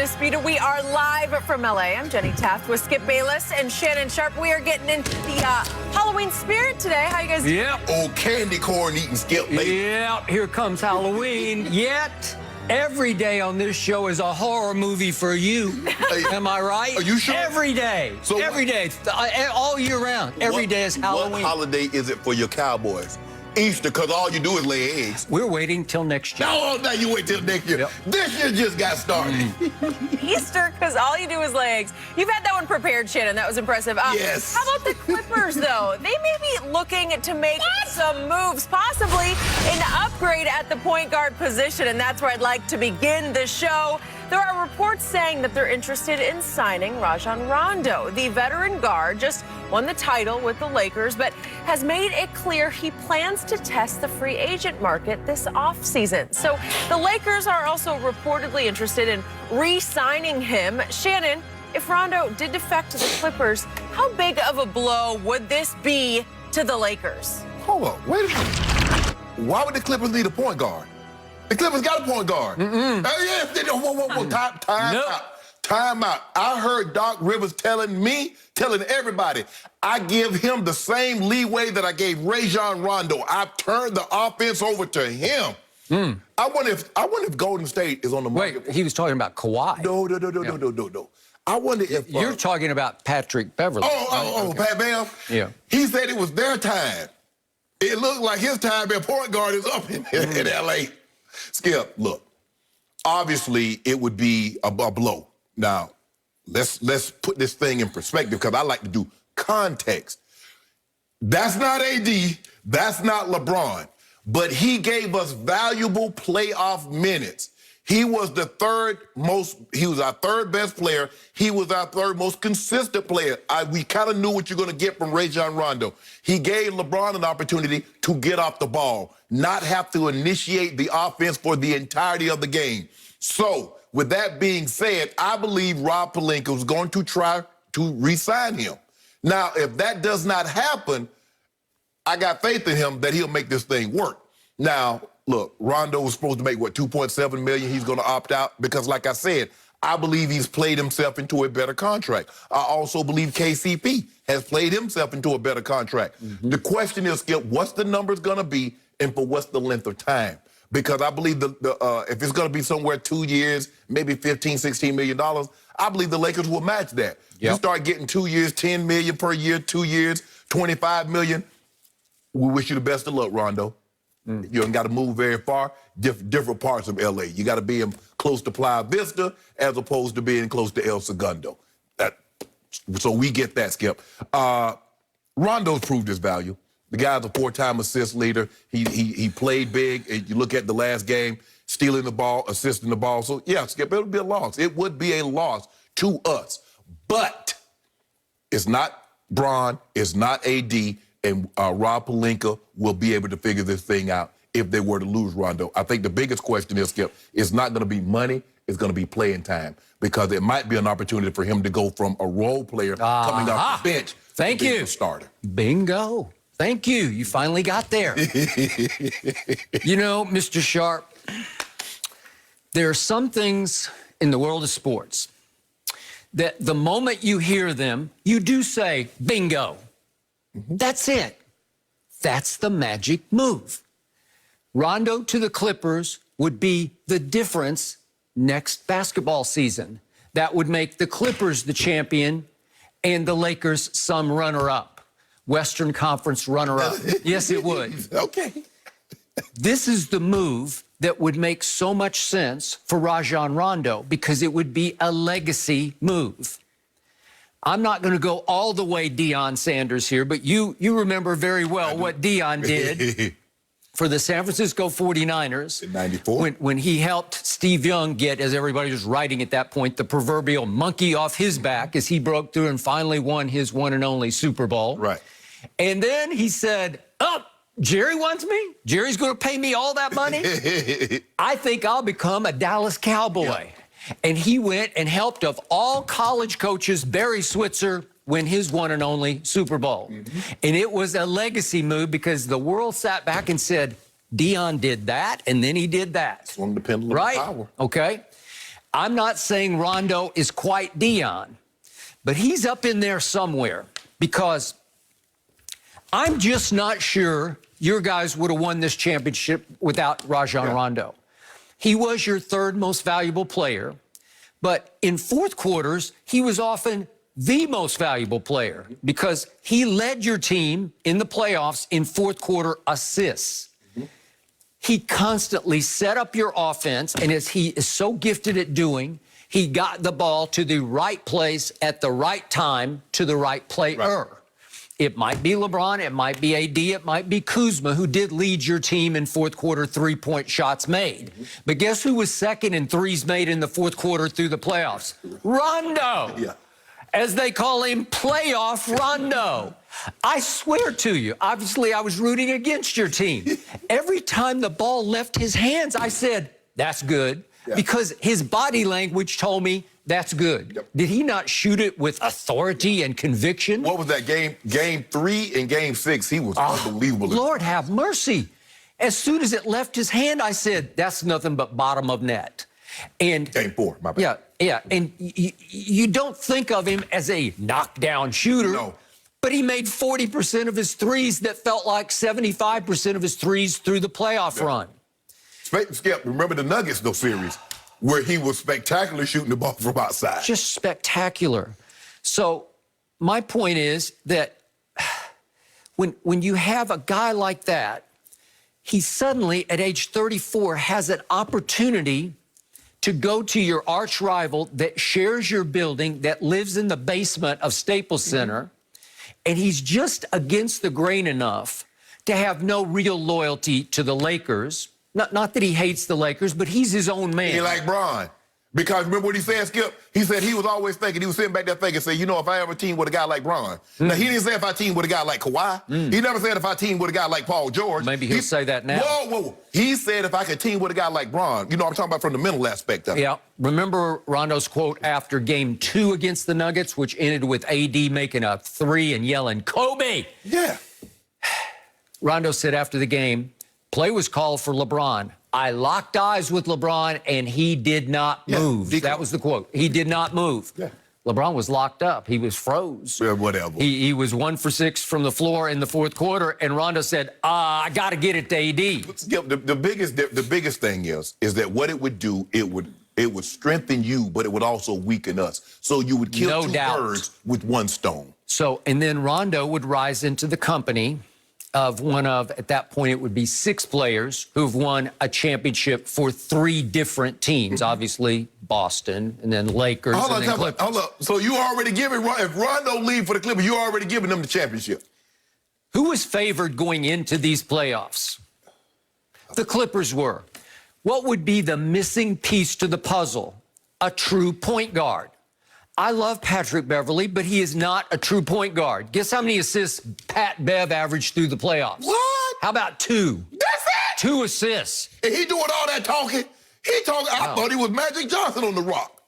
Undisputed. We are live from LA. I'm Jenny Taft with Skip Bayless and Shannon Sharp. We are getting into the Halloween spirit today. How you guys doing? Yep. Old candy corn eating Skip Bayless. Yep. Here comes Halloween. Yet every day on this show is a horror movie for you. Am I right? Are you sure? Every day. So every day. All year round. Every day is Halloween. What holiday is it for your Cowboys? Easter, because all you do is lay eggs. We're waiting till next year. No, now you wait till next year. Yep. This year just got started. Easter, because all you do is lay eggs. You've had that one prepared, Shannon. That was impressive. Yes. How about the Clippers, though? They may be looking to make some moves, possibly an upgrade at the point guard position, and that's where I'd like to begin the show. There are reports saying that they're interested in signing Rajon Rondo. The veteran guard just won the title with the Lakers, but has made it clear he plans to test the free agent market this offseason. So the Lakers are also reportedly interested in re-signing him. Shannon, if Rondo did defect to the Clippers, how big of a blow would this be to the Lakers? Hold on, wait a minute. Why would the Clippers need a point guard? The Clippers got a point guard. Yes, they don't. Whoa. Time out. I heard Doc Rivers telling everybody, I give him the same leeway that I gave Rajon Rondo. I've turned the offense over to him. I wonder if Golden State is on the market. Wait, he was talking about Kawhi. No. I wonder if You're talking about Patrick Beverly. Okay. Pat Bam. Yeah. He said it was their time. It looked like his time at point guard is up in L.A. Skip, look, obviously it would be a blow. Now, let's put this thing in perspective because I like to do context. That's not AD, that's not LeBron, but he gave us valuable playoff minutes. He was our third best player. He was our third most consistent player. We kind of knew what you're going to get from Rajon Rondo. He gave LeBron an opportunity to get off the ball, not have to initiate the offense for the entirety of the game. So, with that being said, I believe Rob Pelinka is going to try to re-sign him. Now, if that does not happen, I got faith in him that he'll make this thing work. Now, look, Rondo was supposed to make, what, $2.7 million? He's going to opt out because, like I said, I believe he's played himself into a better contract. I also believe KCP has played himself into a better contract. The question is, Skip, what's the numbers going to be and for what's the length of time? Because I believe if it's going to be somewhere 2 years, maybe $15, $16 million, I believe the Lakers will match that. You start getting 2 years, $10 million per year, 2 years, $25 million. We wish you the best of luck, Rondo. You ain't got to move very far. Different parts of L.A. You got to be close to Playa Vista as opposed to being close to El Segundo. So we get that, Skip. Rondo's proved his value. The guy's a 4-time assist leader. He played big. You look at the last game, stealing the ball, assisting the ball. So, yeah, Skip, it would be a loss. It would be a loss to us. But it's not Bron, it's not AD, and Rob Pelinka will be able to figure this thing out if they were to lose Rondo. I think the biggest question is, Skip, it's not going to be money, it's going to be playing time because it might be an opportunity for him to go from a role player coming off the bench to being a starter. Bingo. Thank you. You finally got there. You know, Mr. Sharp, there are some things in the world of sports that the moment you hear them, you do say, bingo. That's it. That's the magic move. Rondo to the Clippers would be the difference next basketball season. That would make the Clippers the champion and the Lakers some runner-up. Western Conference runner-up. Yes, it would. Okay. This is the move that would make so much sense for Rajon Rondo because it would be a legacy move. I'm not going to go all the way Deion Sanders here, but you remember very well what Deion did for the San Francisco 49ers. In 94. When he helped Steve Young get, as everybody was writing at that point, the proverbial monkey off his back as he broke through and finally won his one and only Super Bowl. Right. And then he said, Jerry wants me? Jerry's going to pay me all that money? I think I'll become a Dallas Cowboy. Yeah. And he went and helped, of all college coaches, Barry Switzer win his one and only Super Bowl. And it was a legacy move because the world sat back and said, Deion did that, and then he did that. Swung the pendulum of power. Okay. I'm not saying Rondo is quite Dion, but he's up in there somewhere because I'm just not sure your guys would have won this championship without Rajon Rondo. He was your third most valuable player, but in fourth quarters, he was often the most valuable player because he led your team in the playoffs in fourth quarter assists. He constantly set up your offense, and as he is so gifted at doing, he got the ball to the right place at the right time to the right player. Right. It might be LeBron, it might be AD, it might be Kuzma, who did lead your team in fourth quarter three-point shots made. But guess who was second in threes made in the fourth quarter through the playoffs? Rondo. Yeah. As they call him, playoff Rondo. I swear to you, obviously I was rooting against your team. Every time the ball left his hands, I said, that's good, because his body language told me that's good. Yep. Did he not shoot it with authority and conviction? What was that game? Game 3 and Game 6, he was unbelievable. Lord have mercy. As soon as it left his hand, I said, that's nothing but bottom of net. And Game 4, my bad. Yeah. And you don't think of him as a knockdown shooter. No. But he made 40% of his threes that felt like 75% of his threes through the playoff run. Skip, remember the Nuggets, though, series, where he was spectacular shooting the ball from outside. Just spectacular. So my point is that when you have a guy like that, he suddenly, at age 34, has an opportunity to go to your arch rival that shares your building, that lives in the basement of Staples Center, and he's just against the grain enough to have no real loyalty to the Lakers. Not that he hates the Lakers, but he's his own man. He like Bron. Because remember what he said, Skip? He said he was always thinking, he was sitting back there thinking, say, you know, if I ever team with a guy like Bron. Now, he didn't say if I team with a guy like Kawhi. He never said if I team with a guy like Paul George. Maybe he'll say that now. Whoa. He said if I could team with a guy like Bron. You know, I'm talking about from the mental aspect of it. Yeah. Remember Rondo's quote after Game 2 against the Nuggets, which ended with AD making a three and yelling, Kobe! Yeah. Rondo said after the game, play was called for LeBron. I locked eyes with LeBron, and he did not move. That was the quote. He did not move. Yeah. LeBron was locked up. He was froze. Yeah, whatever. He was 1 for 6 from the floor in the fourth quarter, and Rondo said, I got to get it to AD. The biggest thing is that what it would do, it would strengthen you, but it would also weaken us. So you would kill two birds with one stone. So, and then Rondo would rise into the company of one of, at that point, it would be 6 players who've won a championship for 3 different teams. Obviously, Boston, and then Lakers, and then Clippers. Hold up. So you already giving, if Rondo leave for the Clippers, you already giving them the championship. Who was favored going into these playoffs? The Clippers were. What would be the missing piece to the puzzle? A true point guard. I love Patrick Beverley, but he is not a true point guard. Guess how many assists Pat Bev averaged through the playoffs? What? How about 2? That's it? 2 assists. And he doing all that talking? He talking, I thought he was Magic Johnson on the Rock.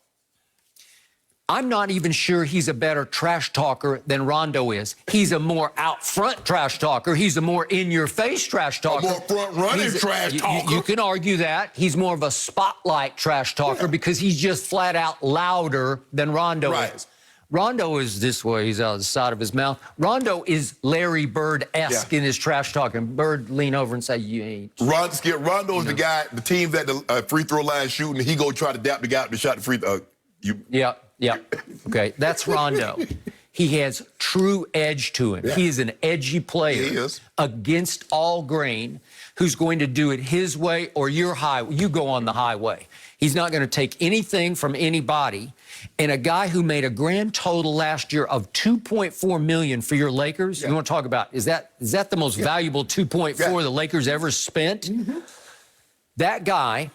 I'm not even sure he's a better trash talker than Rondo is. He's a more out front trash talker. He's a more in-your-face trash talker. A more front-running trash talker. You can argue that. He's more of a spotlight trash talker because he's just flat out louder than Rondo is. Rondo is this way. He's out the side of his mouth. Rondo is Larry Bird-esque in his trash talking. Bird lean over and say, you ain't. Rondo's the guy, the team's at the free throw line shooting, and he go try to dap the guy to shot the free throw. Yeah. Okay, that's Rondo. He has true edge to him. Yeah. He is an edgy player against all grain who's going to do it his way or your highway. You go on the highway. He's not going to take anything from anybody. And a guy who made a grand total last year of $2.4 million for your Lakers, you want to talk about, is that the most valuable 2.4 the Lakers ever spent? That guy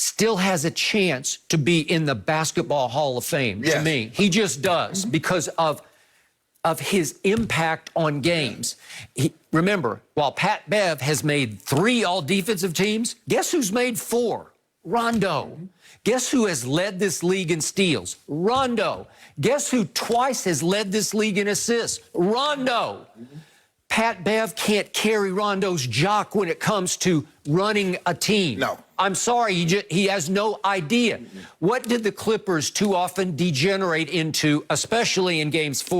still has a chance to be in the Basketball Hall of Fame, to me. He just does because of his impact on games. Remember, while Pat Bev has made 3 all-defensive teams, guess who's made 4? Rondo. Guess who has led this league in steals? Rondo. Guess who twice has led this league in assists? Rondo. Pat Bev can't carry Rondo's jock when it comes to running a team. No. I'm sorry, he has no idea. What did the Clippers too often degenerate into, especially in games 4?